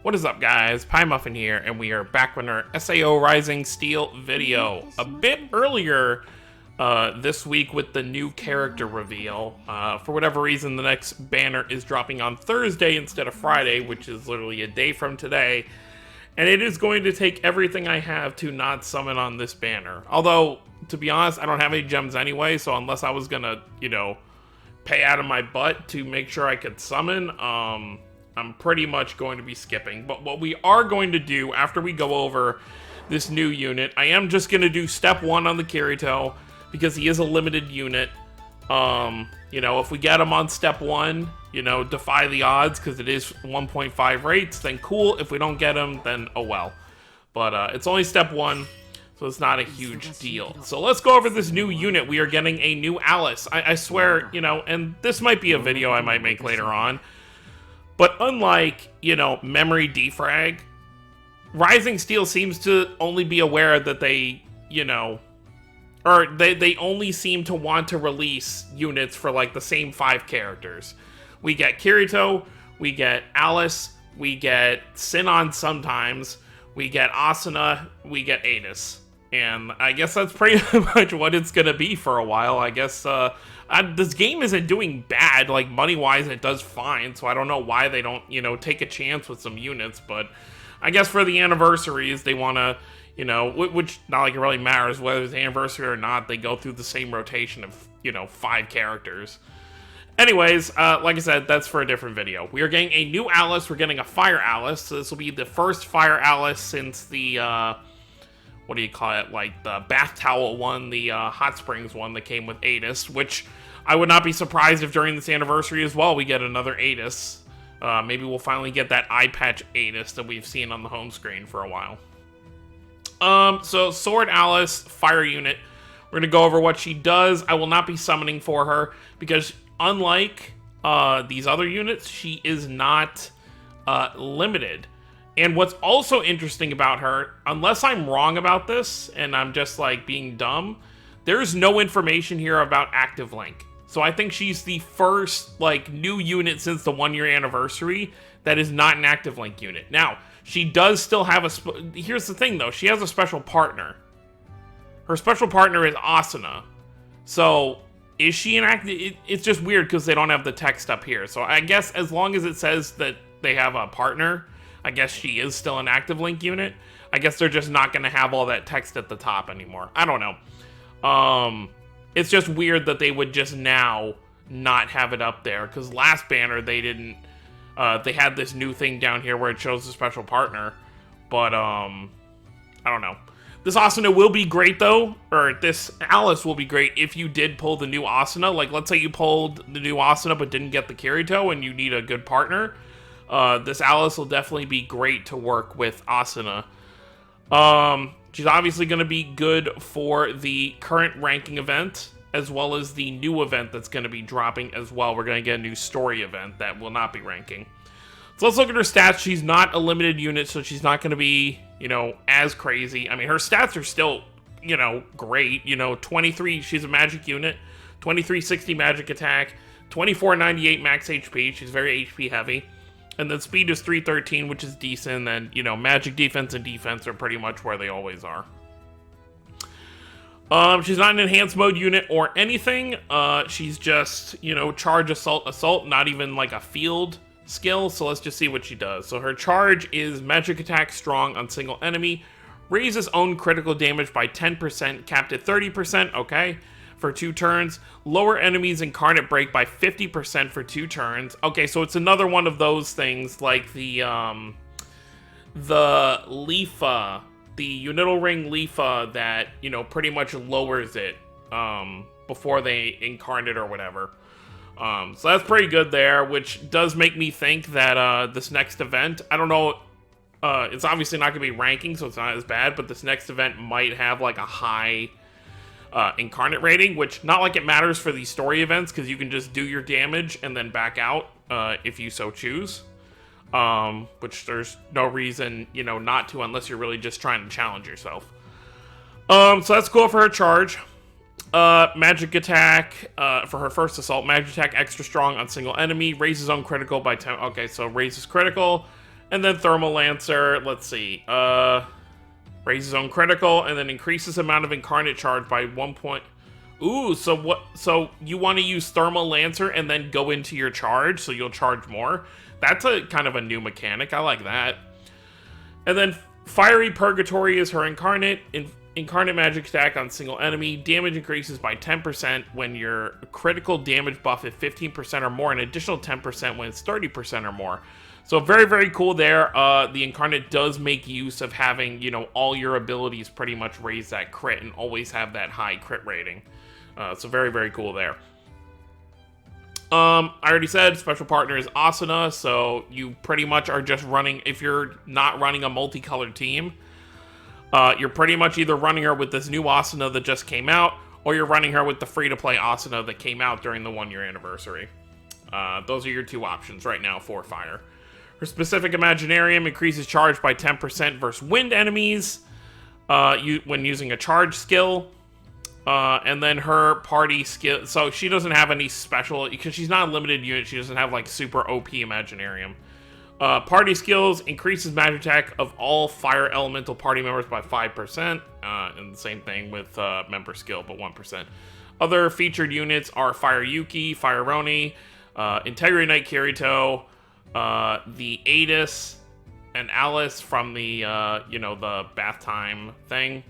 What is up, guys? Pie Muffin here, and we are back with our SAO Rising Steel video. A bit earlier this week with the new character reveal. For whatever reason, the next banner is dropping on Thursday instead of Friday, which is literally a day from today. And it is going to take everything I have to not summon on this banner. Although, to be honest, I don't have any gems anyway, so unless I was gonna, pay out of my butt to make sure I could summon, I'm pretty much going to be skipping. But what we are going to do after we go over this new unit, I am just going to do step 1 on the Kirito, because he is a limited unit. If we get him on step 1, defy the odds, because it is 1.5 rates, then cool. If we don't get him, then oh well. But it's only step 1, so it's not a huge deal. So let's go over this new unit. We are getting a new Alice. I swear, and this might be a video I might make later on, but unlike, Memory Defrag, Rising Steel seems to only be aware that they, or they only seem to want to release units for, like, the same 5 characters. We get Kirito, we get Alice, we get Sinon sometimes, we get Asuna, we get Adis. And I guess that's pretty much what it's gonna be for a while. I guess, this game isn't doing bad, like, money-wise it does fine, so I don't know why they don't, take a chance with some units, but I guess for the anniversaries, they want to, which not like it really matters whether it's anniversary or not, they go through the same rotation of, 5 characters. Anyways, like I said, that's for a different video. We are getting a new Alice, we're getting a Fire Alice, so this will be the first Fire Alice since the, what do you call it, like the bath towel one, the hot springs one that came with Adis, which I would not be surprised if during this anniversary as well we get another Adis. Maybe we'll finally get that eye patch Adis that we've seen on the home screen for a while. So Sword Alice, Fire Unit. We're going to go over what she does. I will not be summoning for her because unlike these other units, she is not limited. And what's also interesting about her, unless I'm wrong about this, and I'm just, like, being dumb, there's no information here about Active Link. So I think she's the first, like, new unit since the 1-year anniversary that is not an Active Link unit. Now, she does still have a... Here's the thing, though. She has a special partner. Her special partner is Asuna. So, is she an active... It's just weird because they don't have the text up here. So I guess as long as it says that they have a partner, I guess she is still an Active Link unit. I guess they're just not going to have all that text at the top anymore. I don't know. It's just weird that they would just now not have it up there. Because last banner, they didn't... they had this new thing down here where it shows the special partner. But, I don't know. This Asuna will be great, though. Or this Alice will be great if you did pull the new Asuna. Like, let's say you pulled the new Asuna but didn't get the Kirito and you need a good partner. This Alice will definitely be great to work with Asuna. She's obviously going to be good for the current ranking event, as well as the new event that's going to be dropping as well. We're going to get a new story event that will not be ranking. So let's look at her stats. She's not a limited unit, so she's not going to be, as crazy. I mean, her stats are still, great. 23, she's a magic unit, 2360 magic attack, 2498 max HP. She's very HP heavy. And then speed is 313, which is decent. And, magic defense and defense are pretty much where they always are. She's not an enhanced mode unit or anything. She's just, charge, assault, not even like a field skill. So let's just see what she does. So her charge is magic attack strong on single enemy. Raises own critical damage by 10%, capped at 30%. Okay. For 2 turns. Lower enemies incarnate break by 50% for 2 turns. Okay, so it's another one of those things like the Leafa, the Unital Ring Leafa that, pretty much lowers it before they incarnate or whatever. So that's pretty good there, which does make me think that this next event, I don't know, it's obviously not going to be ranking, so it's not as bad, but this next event might have like a high incarnate rating, which not like it matters for these story events because you can just do your damage and then back out if you so choose, which there's no reason not to unless you're really just trying to challenge yourself. So that's cool for her charge. Magic attack for her first assault. Magic attack extra strong on single enemy, raises own critical by 10. Okay, so raises critical, And then Thermal Lancer, let's see, raises own critical, and then increases amount of incarnate charge by 1 point. Ooh, so what? So you want to use Thermal Lancer and then go into your charge, so you'll charge more? That's a kind of a new mechanic. I like that. And then Fiery Purgatory is her incarnate. Incarnate magic attack on single enemy. Damage increases by 10% when your critical damage buff is 15% or more, and additional 10% when it's 30% or more. So very, very cool there. The Incarnate does make use of having, you know, all your abilities pretty much raise that crit and always have that high crit rating. So very, very cool there. I already said special partner is Asuna, so you pretty much are just running, if you're not running a multicolored team, you're pretty much either running her with this new Asuna that just came out, or you're running her with the free-to-play Asuna that came out during the 1-year anniversary. Those are your two options right now for Fire. Her specific Imaginarium increases charge by 10% versus wind enemies when using a charge skill. And then her party skill, so she doesn't have any special, because she's not a limited unit, she doesn't have like super OP Imaginarium. Party skills increases magic attack of all fire elemental party members by 5%, and the same thing with member skill, but 1%. Other featured units are Fire Yuki, Fire Roni, Integrity Knight Kirito, the Adis, and Alice from the, you know, the bath time thing.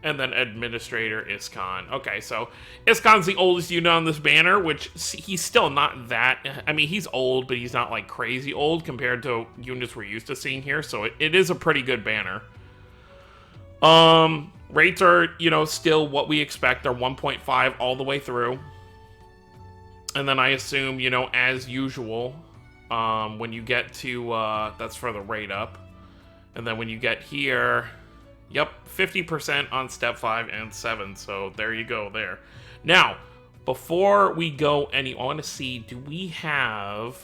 And then Administrator Iskon. Okay, so Iskon's the oldest unit on this banner, which he's still not that... I mean, he's old, but he's not, like, crazy old compared to units we're used to seeing here, so it is a pretty good banner. Rates are, you know, still what we expect. They're 1.5 all the way through. And then I assume, you know, as usual, when you get to... that's for the rate up. And then when you get here... Yep, 50% on step 5 and 7, so there you go there. Now, before we go I want to see, do we have...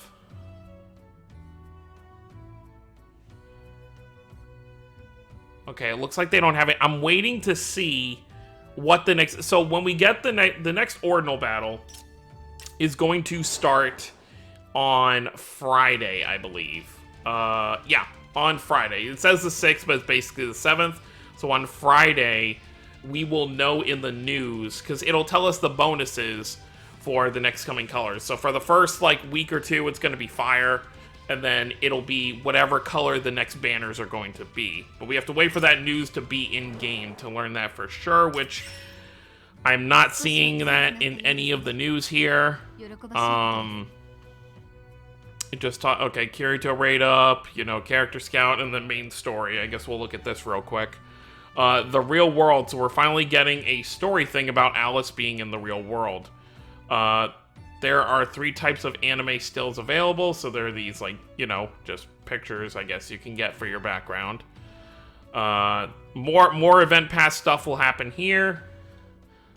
Okay, it looks like they don't have it. I'm waiting to see what the next... So when we get the next Ordinal battle is going to start on Friday, I believe. Yeah, on Friday. It says the 6th, but it's basically the 7th. So on Friday, we will know in the news, because it'll tell us the bonuses for the next coming colors. So for the first, like, week or two, it's going to be fire, and then it'll be whatever color the next banners are going to be. But we have to wait for that news to be in-game to learn that for sure, which I'm not seeing that in any of the news here. It just taught, okay, Kirito rate up, you know, character scout, and then main story. I guess we'll look at this real quick. The real world, so we're finally getting a story thing about Alice being in the real world. There are 3 types of anime stills available, so there are these, like, you know, just pictures, I guess, you can get for your background. More event pass stuff will happen here.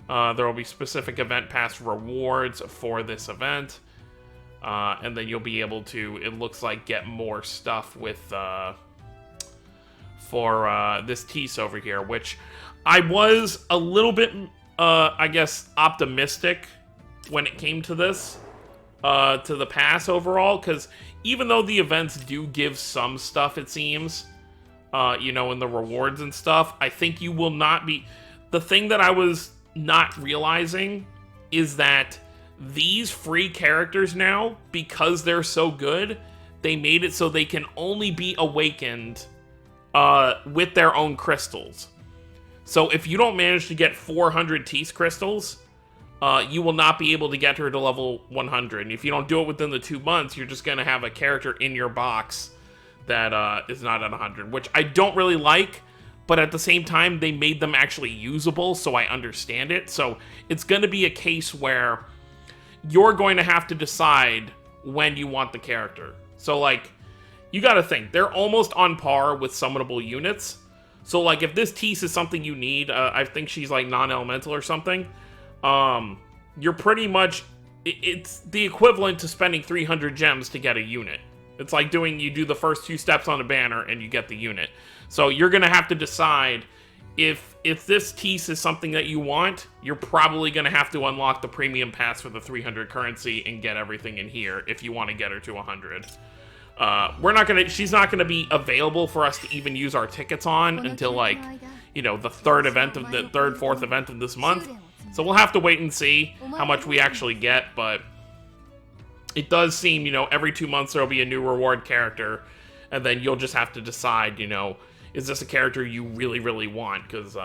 There will be specific event pass rewards for this event. And then you'll be able to, it looks like, get more stuff with, for this tease over here, which I was a little bit, I guess, optimistic when it came to this, to the pass overall, because even though the events do give some stuff, it seems, you know, in the rewards and stuff, I think you will not be... The thing that I was not realizing is that these free characters now, because they're so good, they made it so they can only be awakened with their own crystals. So if you don't manage to get 400 Tease crystals, you will not be able to get her to level 100. And if you don't do it within the 2 months, you're just going to have a character in your box that is not at 100, which I don't really like. But at the same time, they made them actually usable, so I understand it. So it's going to be a case where you're going to have to decide when you want the character. So, like, you gotta think, they're almost on par with summonable units. So, like, if this Tease is something you need, I think she's, like, non-elemental or something, you're pretty much... It's the equivalent to spending 300 gems to get a unit. It's like you do the first 2 steps on a banner and you get the unit. So you're gonna have to decide if this Tease is something that you want, you're probably gonna have to unlock the premium pass for the 300 currency and get everything in here if you want to get her to 100. she's not gonna be available for us to even use our tickets on until, like, you know, the fourth event of this month. So we'll have to wait and see how much we actually get, but it does seem, you know, every 2 months there'll be a new reward character, and then you'll just have to decide, you know, is this a character you really, really want? Because,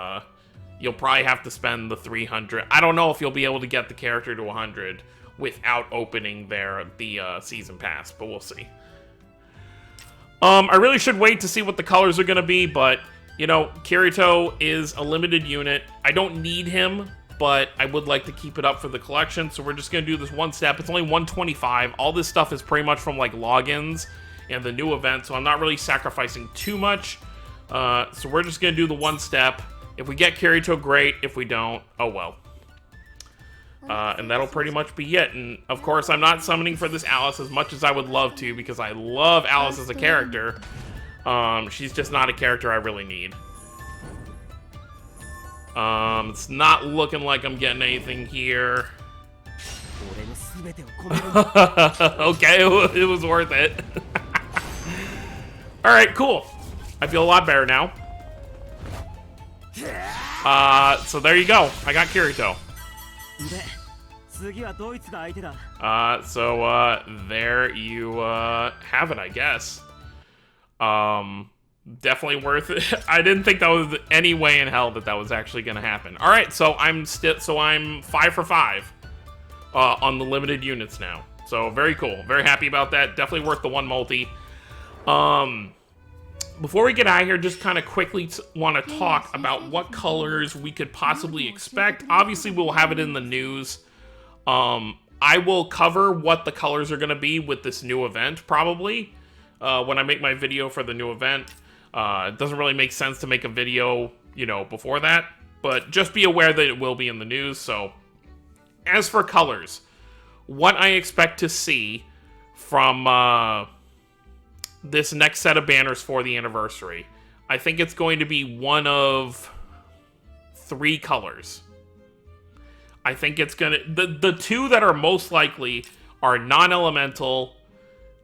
you'll probably have to spend the 300. I don't know if you'll be able to get the character to 100 without opening the season pass, but we'll see. I really should wait to see what the colors are going to be, but, you know, Kirito is a limited unit. I don't need him, but I would like to keep it up for the collection, so we're just going to do this one step. It's only 125. All this stuff is pretty much from, like, logins and the new event, so I'm not really sacrificing too much. So we're just going to do the one step. If we get Kirito, great. If we don't, oh well. And that'll pretty much be it. And, of course, I'm not summoning for this Alice as much as I would love to, because I love Alice as a character. She's just not a character I really need. It's not looking like I'm getting anything here. Okay, it was worth it. Alright, cool. I feel a lot better now. So there you go. I got Kirito. So there you have it, I guess. Definitely worth it. I didn't think that was any way in hell that was actually going to happen. All right, so I'm 5 for 5 on the limited units now. So very cool. Very happy about that. Definitely worth the one multi. Before we get out of here, just kind of quickly want to talk about what colors we could possibly expect. Obviously, we'll have it in the news. I will cover what the colors are going to be with this new event, probably, when I make my video for the new event. It doesn't really make sense to make a video, you know, before that, but just be aware that it will be in the news. So, as for colors, what I expect to see from this next set of banners for the anniversary, I think it's going to be one of 3 colors. I think it's gonna... The 2 that are most likely are non-elemental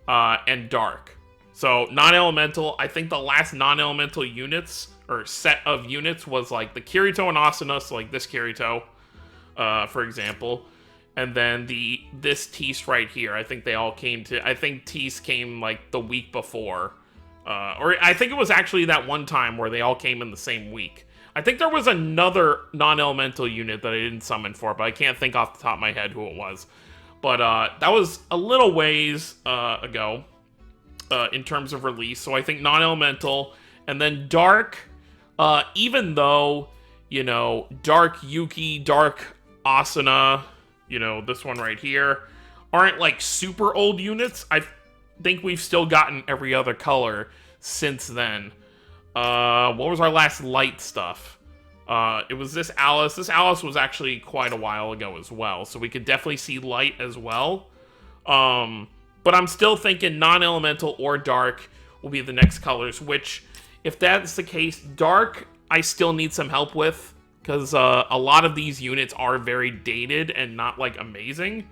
and dark. So, non-elemental, I think the last non-elemental units, or set of units, was like the Kirito and Asuna, so like this Kirito, for example. And then this Tease right here, I think they all came to... I think Tease came like the week before. Or I think it was actually that one time where they all came in the same week. I think there was another non-elemental unit that I didn't summon for, but I can't think off the top of my head who it was. But that was a little ways ago in terms of release. So I think non-elemental. And then dark, even though, you know, dark Yuki, dark Asuna, you know, this one right here, aren't like super old units. I think we've still gotten every other color since then. What was our last light stuff? It was this Alice. This Alice was actually quite a while ago as well, so we could definitely see light as well. But I'm still thinking non-elemental or dark will be the next colors, which, if that's the case, dark I still need some help with, because a lot of these units are very dated and not, like, amazing.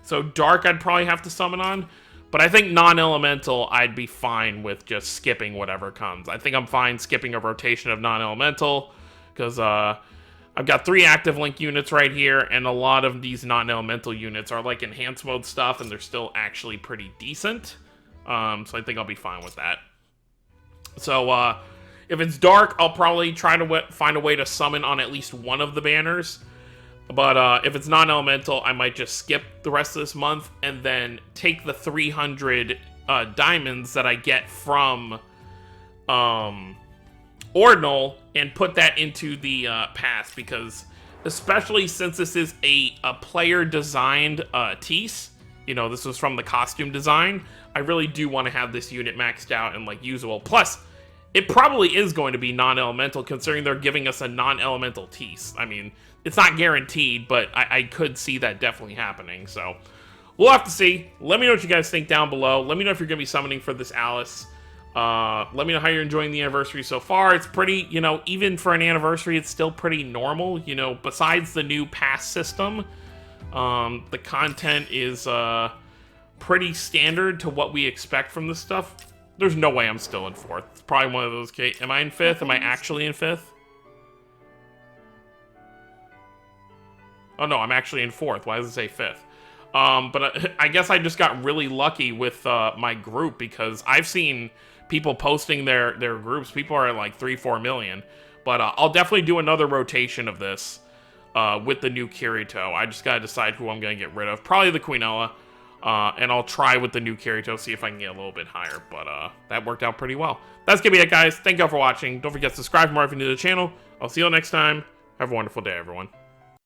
So dark I'd probably have to summon on. But I think non-elemental, I'd be fine with just skipping whatever comes. I think I'm fine skipping a rotation of non-elemental, because I've got 3 active link units right here, and a lot of these non-elemental units are like enhanced mode stuff, and they're still actually pretty decent. So I think I'll be fine with that. So if it's dark, I'll probably try to find a way to summon on at least one of the banners. But if it's non-elemental, I might just skip the rest of this month and then take the 300 diamonds that I get from Ordinal and put that into the pass, because especially since this is a player-designed Tease, you know, this was from the costume design, I really do want to have this unit maxed out and, like, usable. Plus, it probably is going to be non-elemental, considering they're giving us a non-elemental Tease. I mean, it's not guaranteed, but I could see that definitely happening, so we'll have to see. Let me know what you guys think down below. Let me know if you're going to be summoning for this Alice. Let me know how you're enjoying the anniversary so far. It's pretty, you know, even for an anniversary, it's still pretty normal, you know, besides the new pass system. The content is pretty standard to what we expect from this stuff, there's no way I'm still in 4th. It's probably one of those cases. Am I in 5th? Am I actually in 5th? Oh no, I'm actually in 4th. Why does it say 5th? But I guess I just got really lucky with my group, because I've seen people posting their groups. People are at like 3-4 million. But I'll definitely do another rotation of this with the new Kirito. I just gotta decide who I'm gonna get rid of. Probably the Quinella. And I'll try with the new Kirito, see if I can get a little bit higher. But that worked out pretty well. That's gonna be it, guys. Thank y'all for watching. Don't forget to subscribe for more if you're new to the channel. I'll see y'all next time. Have a wonderful day, everyone.